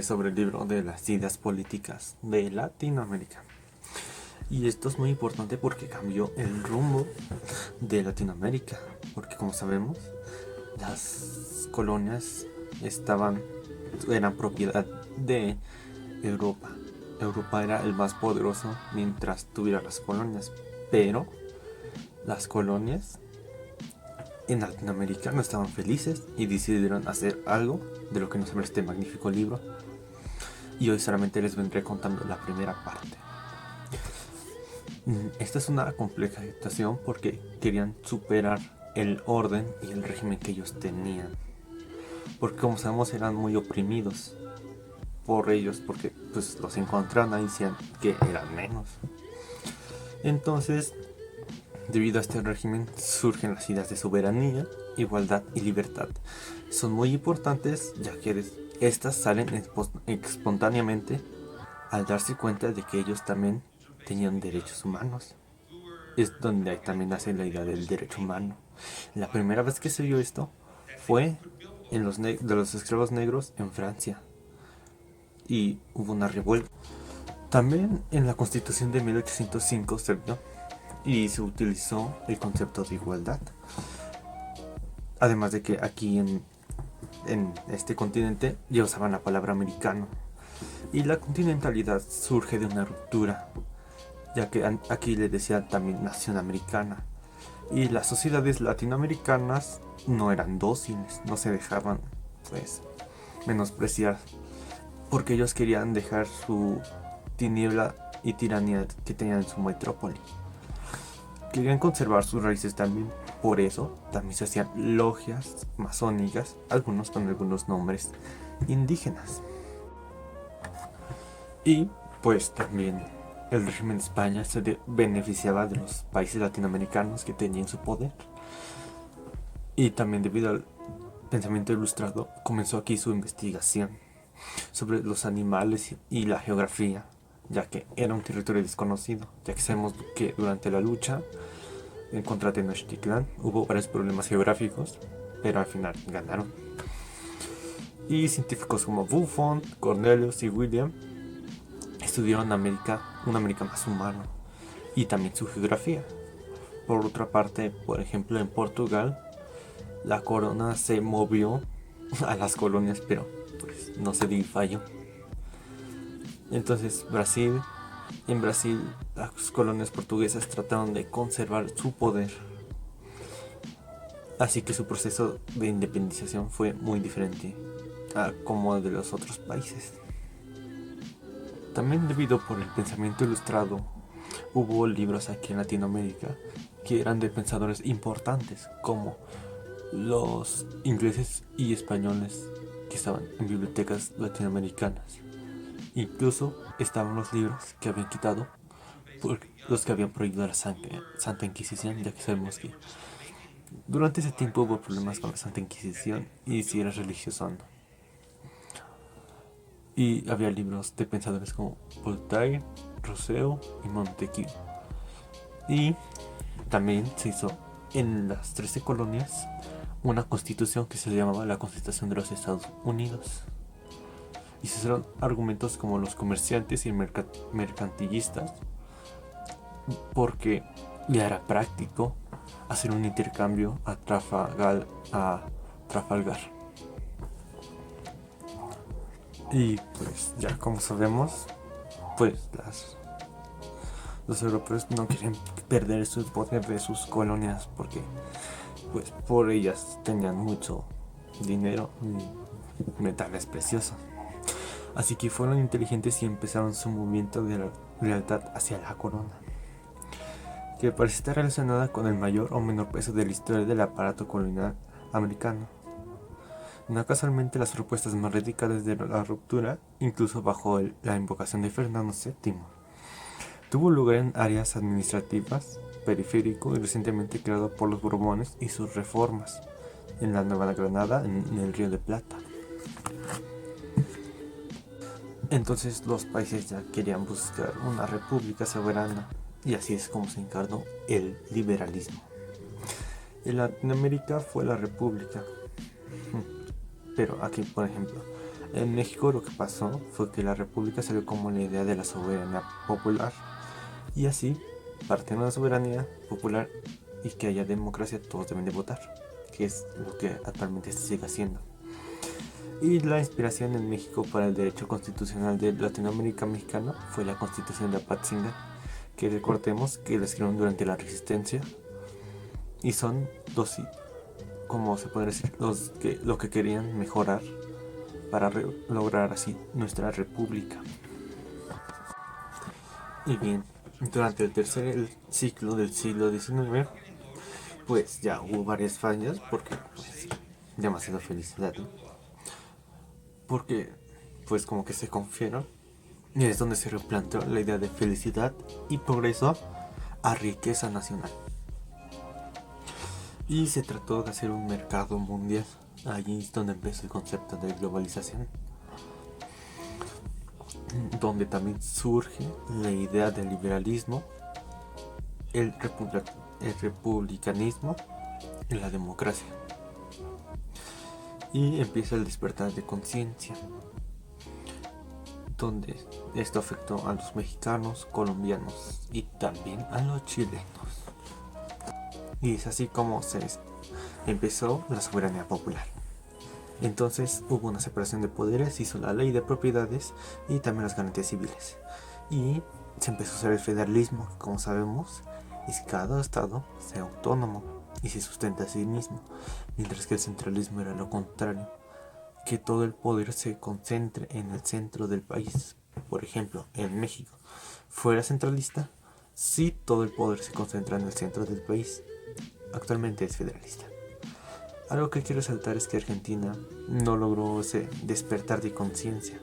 hablaré sobre el libro de las ideas políticas de Latinoamérica. Y esto es muy importante porque cambió el rumbo de Latinoamérica. Porque como sabemos, las colonias eran propiedad de Europa. Europa era el más poderoso mientras tuviera las colonias. Pero las colonias en Latinoamérica no estaban felices y decidieron hacer algo de lo que nos habla este magnífico libro. Y hoy solamente les vendré contando la primera parte. Esta es una compleja situación porque querían superar el orden y el régimen que ellos tenían. Porque como sabemos eran muy oprimidos por ellos porque pues los encontraron ahí y decían que eran menos. Entonces, debido a este régimen surgen las ideas de soberanía, igualdad y libertad. Son muy importantes ya que estas salen espontáneamente al darse cuenta de que ellos también tenían derechos humanos. Es donde también nace la idea del derecho humano. La primera vez que se vio esto fue en de los esclavos negros en Francia y hubo una revuelta. También en la Constitución de 1805 se vio y se utilizó el concepto de igualdad. Además de que aquí en este continente ya usaban la palabra americano. Y la continentalidad surge de una ruptura, ya que aquí le decían también nación americana. Y las sociedades latinoamericanas no eran dóciles, no se dejaban pues menospreciar, porque ellos querían dejar su tiniebla y tiranía que tenían en su metrópoli. Querían conservar sus raíces también, por eso también se hacían logias masónicas, algunos con algunos nombres indígenas. Y pues también el régimen de España se beneficiaba de los países latinoamericanos que tenían su poder. Y también debido al pensamiento ilustrado comenzó aquí su investigación sobre los animales y la geografía, ya que era un territorio desconocido, ya que sabemos que durante la lucha en contra de Tenochtitlan hubo varios problemas geográficos, pero al final ganaron. Y científicos como Buffon, Cornelius y William estudiaron una América más humana y también su geografía. Por otra parte, por ejemplo, en Portugal, la corona se movió a las colonias, pero pues no se dio fallo. Entonces, en Brasil, las colonias portuguesas trataron de conservar su poder. Así que su proceso de independización fue muy diferente a como de los otros países. También debido por el pensamiento ilustrado, hubo libros aquí en Latinoamérica que eran de pensadores importantes, como los ingleses y españoles que estaban en bibliotecas latinoamericanas. Incluso estaban los libros que habían quitado por los que habían prohibido la Santa Inquisición, ya que sabemos que durante ese tiempo hubo problemas con la Santa Inquisición y si eras religioso o no. Y había libros de pensadores como Voltaire, Rousseau y Montesquieu. Y también se hizo en las 13 colonias una constitución que se llamaba la Constitución de los Estados Unidos. Y se usaron argumentos como los comerciantes y mercantilistas, porque ya era práctico hacer un intercambio a Trafalgar. Y pues ya como sabemos, pues los europeos no quieren perder su poder de sus colonias porque pues por ellas tenían mucho dinero y metales preciosos. Así que fueron inteligentes y empezaron su movimiento de la lealtad hacia la corona, que parece estar relacionada con el mayor o menor peso de la historia del aparato colonial americano. No casualmente las propuestas más radicales de la ruptura, incluso bajo la invocación de Fernando VII, tuvo lugar en áreas administrativas, periférico y recientemente creado por los Borbones y sus reformas en la Nueva Granada en el Río de Plata. Entonces los países ya querían buscar una república soberana y así es como se encarnó el liberalismo. En Latinoamérica fue la república, pero aquí por ejemplo En México lo que pasó fue que la república salió como la idea de la soberanía popular, y así, partiendo de la soberanía popular y que haya democracia, todos deben de votar, que es lo que actualmente se sigue haciendo. Y la inspiración en México para el derecho constitucional de Latinoamérica mexicana fue la Constitución de Apatzingán, que recordemos que la escribieron durante la Resistencia, y son dos, como se puede decir, lo que querían mejorar para lograr así nuestra república. Y bien, durante el tercer ciclo del siglo XIX, pues ya hubo varias fallas porque pues demasiada felicidad, ¿no? Porque pues como que se confiaron, y es donde se replanteó la idea de felicidad y progreso a riqueza nacional. Y se trató de hacer un mercado mundial. Allí es donde empezó el concepto de globalización, donde también surge la idea del liberalismo, el, el republicanismo y la democracia. Y empieza el despertar de conciencia, donde esto afectó a los mexicanos, colombianos y también a los chilenos. Y es así como se empezó la soberanía popular. Entonces hubo una separación de poderes, hizo la ley de propiedades y también las garantías civiles. Y se empezó a hacer el federalismo, que como sabemos es que cada estado sea autónomo y se sustenta a sí mismo, mientras que el centralismo era lo contrario, que todo el poder se concentre en el centro del país. Por ejemplo, en México, fuera centralista, sí todo el poder se concentra en el centro del país. Actualmente es federalista. Algo que quiero resaltar es que Argentina no logró ese despertar de conciencia,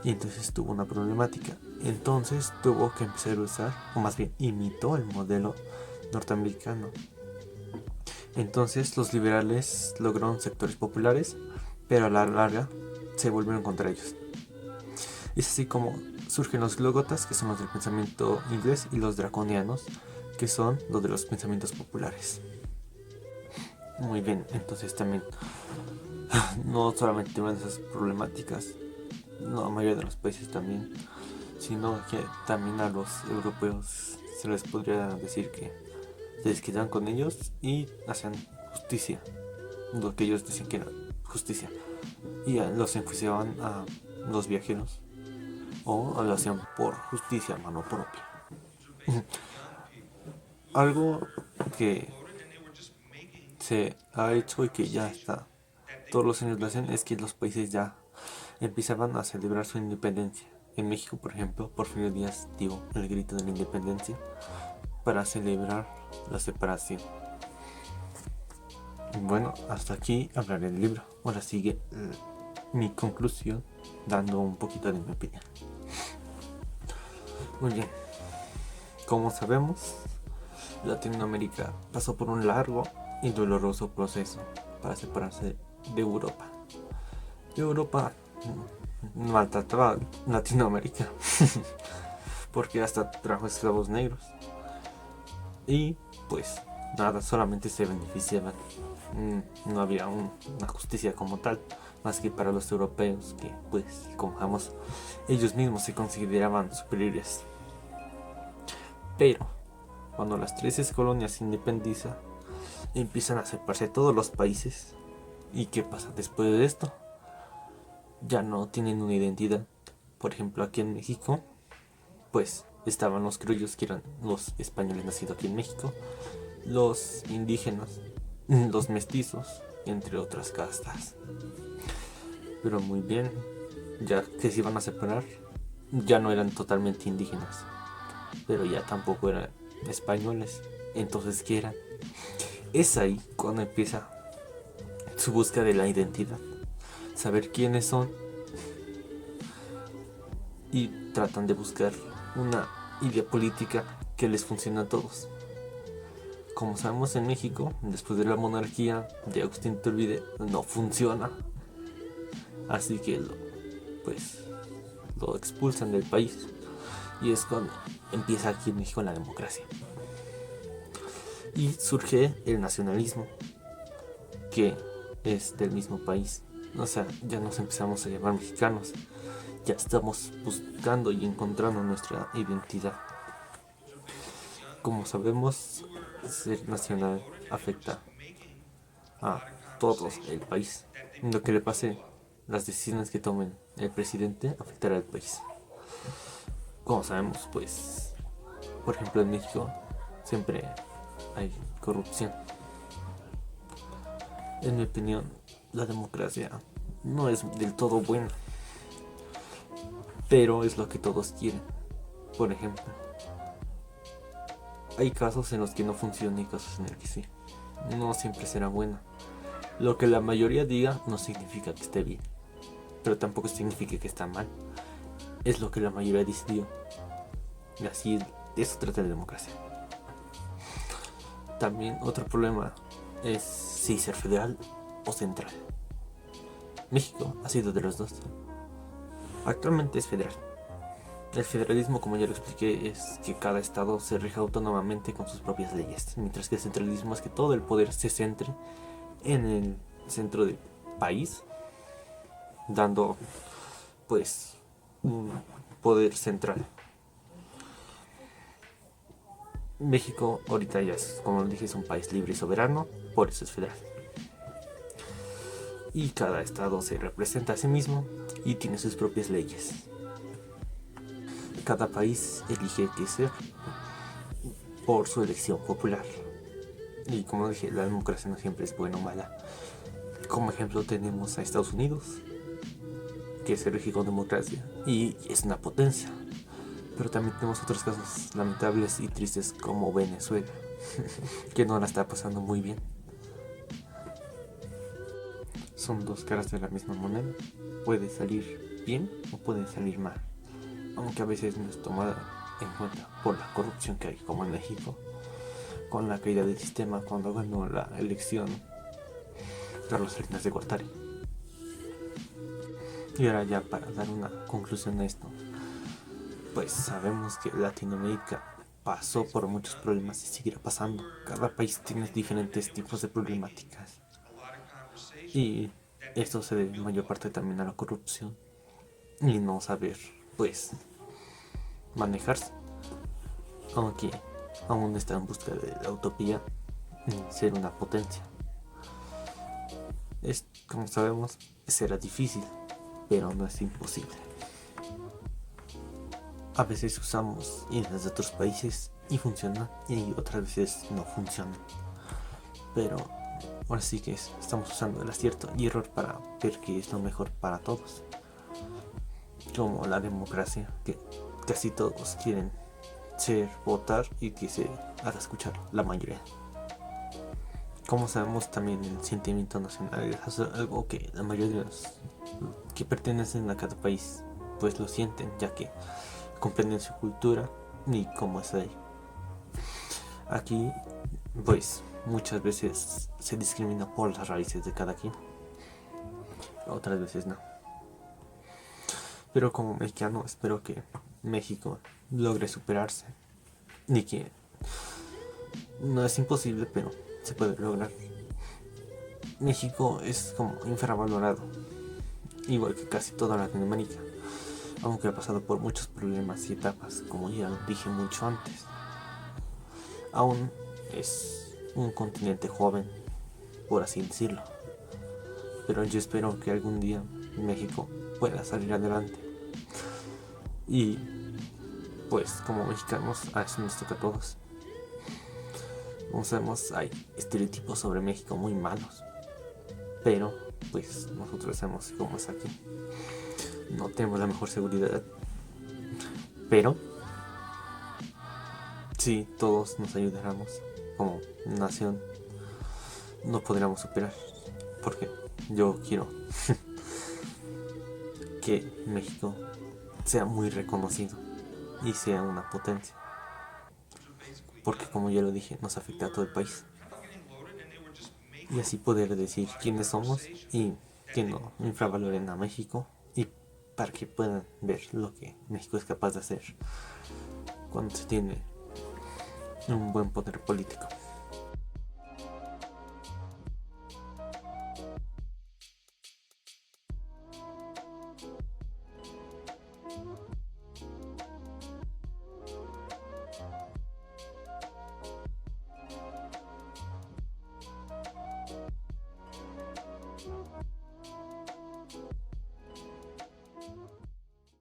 y entonces tuvo una problemática. Entonces tuvo que empezar a usar, o más bien imitó el modelo norteamericano. Entonces los liberales lograron sectores populares, pero a la larga se volvieron contra ellos. Es así como surgen los glógotas, que son los del pensamiento inglés, y los draconianos, que son los de los pensamientos populares. Muy bien, entonces también no solamente tienen esas problemáticas, no, la mayoría de los países también, sino que también a los europeos se les podría decir que se desquitan con ellos y hacían justicia, lo que ellos decían que era justicia, y los enjuiciaban a los viajeros, o lo hacían por justicia a mano propia. Algo que se ha hecho y que ya está, todos los años lo hacen, es que los países ya empezaban a celebrar su independencia. En México, por ejemplo, Porfirio Díaz dio el grito de la independencia para celebrar la separación. Bueno, hasta aquí hablaré del libro. Ahora sigue mi conclusión, dando un poquito de mi opinión. Muy bien, como sabemos, Latinoamérica pasó por un largo y doloroso proceso para separarse de Europa. Europa maltrataba a Latinoamérica porque hasta trajo esclavos negros, y pues nada, solamente se beneficiaban. No había una justicia como tal, más que para los europeos, que pues como sabemos ellos mismos se consideraban superiores. Pero cuando las 13 colonias se independizan, empiezan a separarse todos los países. ¿Y qué pasa después de esto? Ya no tienen una identidad. Por ejemplo, aquí en México, pues estaban los criollos, que eran los españoles nacidos aquí en México, los indígenas, los mestizos, entre otras castas. Pero muy bien, ya que se iban a separar, ya no eran totalmente indígenas, pero ya tampoco eran españoles. Entonces, ¿qué eran? Es ahí cuando empieza su búsqueda de la identidad, saber quiénes son, y tratan de buscar una idea política que les funcione a todos. Como sabemos, en México, después de la monarquía de Agustín Iturbide, no funciona, así que lo expulsan del país, y es cuando empieza aquí en México la democracia y surge el nacionalismo, que es del mismo país, O sea, ya nos empezamos a llamar mexicanos. Ya estamos buscando y encontrando nuestra identidad. Como sabemos, ser nacional afecta a todos el país. Lo que le pase, las decisiones que tomen el presidente afectará al país. Como sabemos, pues, por ejemplo en México siempre hay corrupción. En mi opinión, la democracia no es del todo buena, pero es lo que todos quieren. Por ejemplo, hay casos en los que no funciona y casos en los que sí. No siempre será buena. Lo que la mayoría diga no significa que esté bien, pero tampoco significa que está mal. Es lo que la mayoría decidió. Y así de eso trata la democracia. También otro problema es si ser federal o central. México ha sido de los dos. Actualmente es federal. El federalismo, como ya lo expliqué, es que cada estado se rija autónomamente con sus propias leyes, mientras que el centralismo es que todo el poder se centre en el centro del país, dando pues un poder central. México ahorita ya es, como dije, es un país libre y soberano, por eso es federal. Y cada estado se representa a sí mismo y tiene sus propias leyes. Cada país elige qué ser por su elección popular. Y como dije, la democracia no siempre es buena o mala. Como ejemplo tenemos a Estados Unidos, que se rige con democracia y es una potencia. Pero también tenemos otros casos lamentables y tristes como Venezuela, que no la está pasando muy bien. Son dos caras de la misma moneda. Puede salir bien o puede salir mal. Aunque a veces no es tomada en cuenta por la corrupción que hay, como en México, con la caída del sistema cuando ganó la elección Carlos Salinas de Gortari. Y ahora ya para dar una conclusión a esto, pues sabemos que Latinoamérica pasó por muchos problemas y seguirá pasando. Cada país tiene diferentes tipos de problemáticas. Y esto se debe en mayor parte también a la corrupción y no saber, pues, manejarse. Aunque aún está en busca de la utopía y ser una potencia. Es, como sabemos, será difícil, pero no es imposible. A veces usamos ideas de otros países y funcionan, y otras veces no funcionan. Pero ahora sí que estamos usando el acierto y error para ver qué es lo mejor para todos. Como la democracia, que casi todos quieren ser, votar y que se haga escuchar la mayoría. Como sabemos, también el sentimiento nacional es algo que la mayoría de los que pertenecen a cada país pues lo sienten, ya que comprenden su cultura y cómo es ahí. Aquí pues muchas veces se discrimina por las raíces de cada quien, otras veces no. Pero como mexicano espero que México logre superarse y que no es imposible, pero se puede lograr. México es como infravalorado, igual que casi toda Latinoamérica, aunque ha pasado por muchos problemas y etapas, como ya lo dije mucho antes. Aún es un continente joven, por así decirlo, pero yo espero que algún día México pueda salir adelante. Y pues como mexicanos a eso nos toca a todos. Como sabemos, hay estereotipos sobre México muy malos, pero pues nosotros sabemos cómo es aquí. No tenemos la mejor seguridad, pero si todos nos ayudáramos como nación, no podríamos superar. Porque yo quiero que México sea muy reconocido y sea una potencia. Porque como ya lo dije, nos afecta a todo el país. Y así poder decir quiénes somos y que no infravaloren a México y para que puedan ver lo que México es capaz de hacer cuando se tiene un buen poder político.